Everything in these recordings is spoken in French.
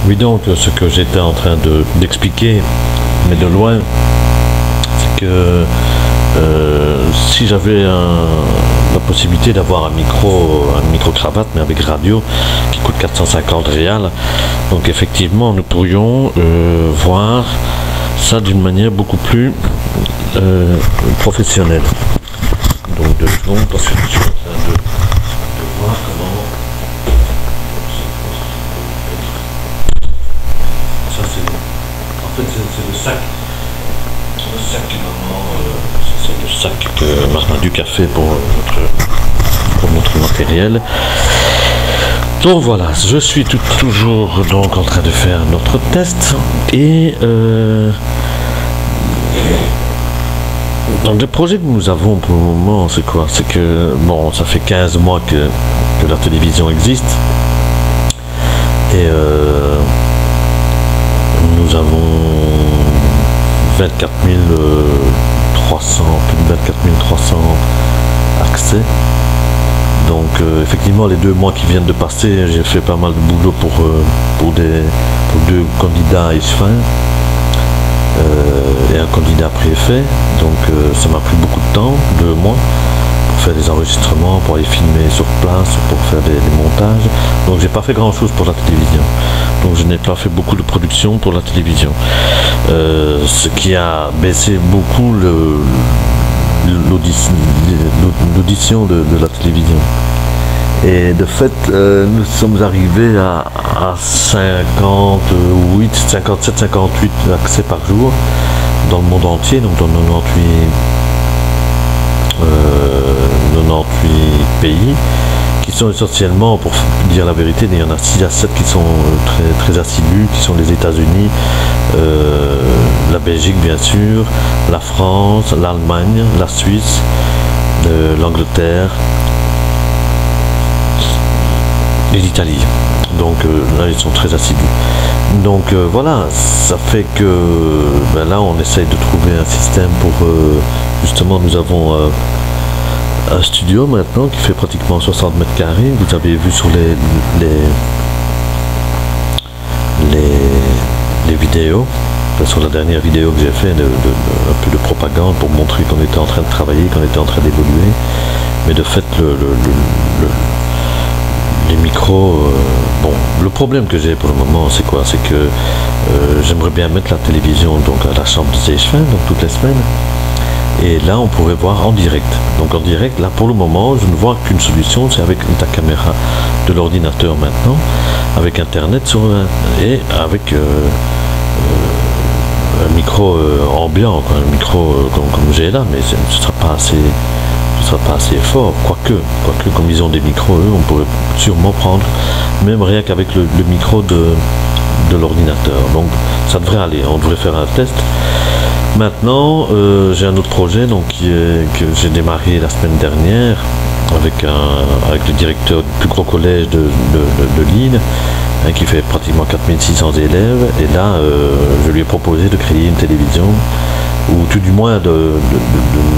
Oui, donc ce que j'étais en train d'expliquer, mais de loin, c'est que si j'avais la possibilité d'avoir un micro cravate, mais avec radio, qui coûte 450 réals, donc effectivement nous pourrions voir ça d'une manière beaucoup plus professionnelle. Donc 2 secondes, parce que je suis en train de voir comment ça c'est le sac. Le sac maman, c'est le sac que Marmaduke a fait pour notre matériel. Donc voilà, je suis toujours donc en train de faire notre test et donc le projet que nous avons pour le moment, c'est quoi? C'est que bon, ça fait 15 mois que la télévision existe et nous avons 24 300, plus de 24 300 accès. Donc effectivement les 2 mois qui viennent de passer, j'ai fait pas mal de boulot pour 2 candidats à ISFIN et un candidat préfet. Donc ça m'a pris beaucoup de temps, 2 mois, pour faire des enregistrements, pour aller filmer sur place, pour faire des montages. Donc j'ai pas fait grand chose pour la télévision. Donc je n'ai pas fait beaucoup de production pour la télévision. Ce qui a baissé beaucoup l'audition de la télévision. Et de fait, nous sommes arrivés à 58, 57, 58 accès par jour dans le monde entier, donc dans 98 pays, qui sont essentiellement, pour dire la vérité, il y en a 6 à 7 qui sont très assidus, qui sont les États-Unis, la Belgique bien sûr, la France, l'Allemagne, la Suisse, l'Angleterre et l'Italie. Donc là ils sont très assidus. Donc voilà, ça fait que là on essaye de trouver un système pour justement, nous avons un studio maintenant qui fait pratiquement 60 mètres carrés. Vous avez vu sur les vidéos, sur la dernière vidéo que j'ai fait, un peu de propagande pour montrer qu'on était en train de travailler, qu'on était en train d'évoluer. Mais de fait, les micros, bon, le problème que j'ai pour le moment, c'est quoi? C'est que j'aimerais bien mettre la télévision donc à la chambre des échevins, donc toutes les semaines. Et là, on pourrait voir en direct. Donc en direct, là, pour le moment, je ne vois qu'une solution, c'est avec ta caméra de l'ordinateur maintenant, avec Internet et avec un micro ambiant, quoi, un micro comme j'ai là, mais ce ne sera pas assez fort, quoique comme ils ont des micros, eux, on pourrait sûrement prendre, même rien qu'avec le micro de l'ordinateur. Donc ça devrait aller, on devrait faire un test. Maintenant, j'ai un autre projet donc, que j'ai démarré la semaine dernière avec le directeur du plus gros collège de Lille, hein, qui fait pratiquement 4600 élèves. Et là, je lui ai proposé de créer une télévision, ou tout du moins de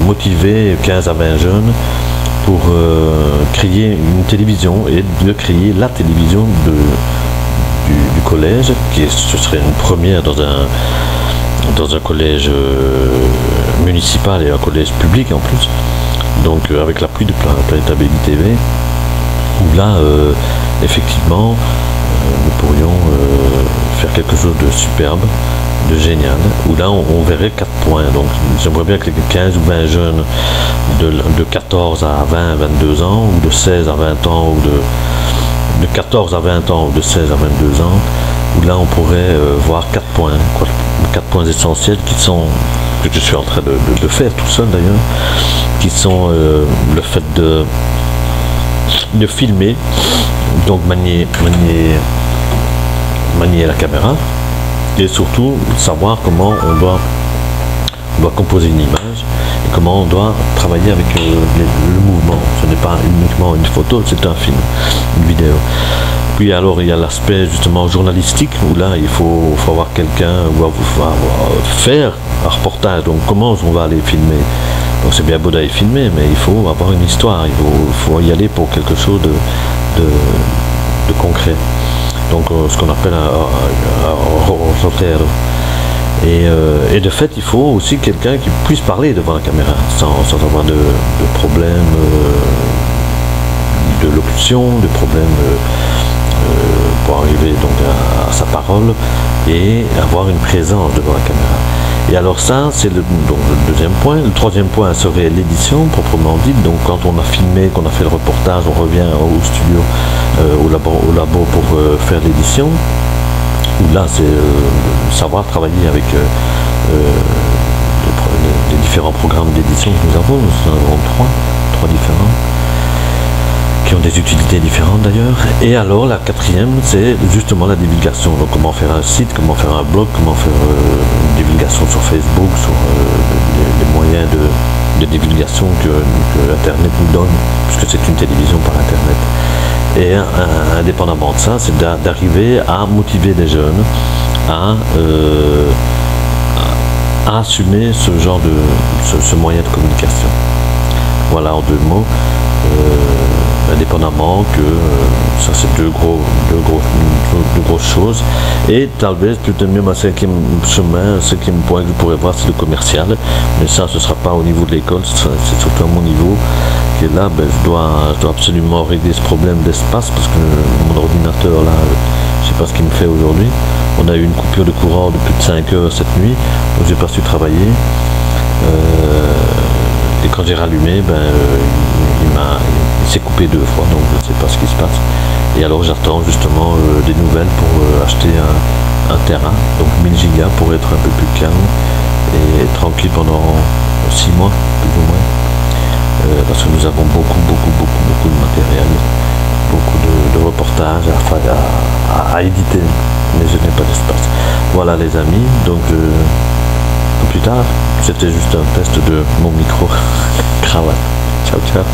motiver 15 à 20 jeunes pour créer une télévision et de créer la télévision du collège, ce serait une première dans un collège municipal et un collège public en plus, donc avec l'appui de Planeta Baby TV, où là effectivement nous pourrions faire quelque chose de superbe, de génial, où là on verrait 4 points. Donc j'aimerais bien que les 15 ou 20 jeunes de 14 à 20, 22 ans, ou de 16 à 20 ans, ou de 14 à 20 ans, ou de 16 à 22 ans, où là on pourrait voir 4 points, 4 points essentiels que je suis en train de faire tout seul d'ailleurs, qui sont le fait de filmer, donc manier la caméra, et surtout savoir comment on doit composer une image et comment on doit travailler avec le mouvement. Ce n'est pas uniquement une photo, c'est un film, une vidéo. Puis alors il y a l'aspect justement journalistique, où là il faut avoir quelqu'un, ou faire un reportage, donc comment on va aller filmer. Donc c'est bien beau d'aller filmer, mais il faut avoir une histoire, il faut y aller pour quelque chose de concret. donc ce qu'on appelle un reporter. Et de fait, il faut aussi quelqu'un qui puisse parler devant la caméra sans avoir de problème de locution, de problème pour arriver donc à sa parole et avoir une présence devant la caméra. Et alors ça, c'est le deuxième point. Le troisième point serait l'édition proprement dite. Donc quand on a filmé, qu'on a fait le reportage, on revient au studio, au labo pour faire l'édition. Là, c'est savoir travailler avec les différents programmes d'édition que nous avons. Nous en avons trois différents, qui ont des utilités différentes d'ailleurs. Et alors la quatrième, c'est justement la divulgation. Donc comment faire un site, comment faire un blog, comment faire une divulgation sur Facebook, sur les moyens de divulgation que Internet nous donne, puisque c'est une télévision par Internet. Et indépendamment de ça, c'est d'arriver à motiver les jeunes à assumer ce genre ce moyen de communication. Voilà en 2 mots. Indépendamment que ça c'est deux grosses choses. Et talvez peut-être même un cinquième point que je pourrais voir, c'est le commercial, mais ça ce sera pas au niveau de l'école, c'est surtout à mon niveau, que là je dois absolument régler ce problème d'espace, parce que mon ordinateur là, je sais pas ce qu'il me fait aujourd'hui. On a eu une coupure de courant de plus de 5 heures cette nuit, donc j'ai pas su travailler. Et quand j'ai rallumé, il s'est coupé 2 fois, donc je ne sais pas ce qui se passe. Et alors j'attends justement des nouvelles pour acheter un terrain, donc 1000 gigas pour être un peu plus calme et tranquille pendant 6 mois, plus ou moins. Parce que nous avons beaucoup de matériel, beaucoup de reportages à éditer, mais je n'ai pas d'espace. Voilà les amis, donc plus tard, c'était juste un test de mon micro cravate. Ciao ciao.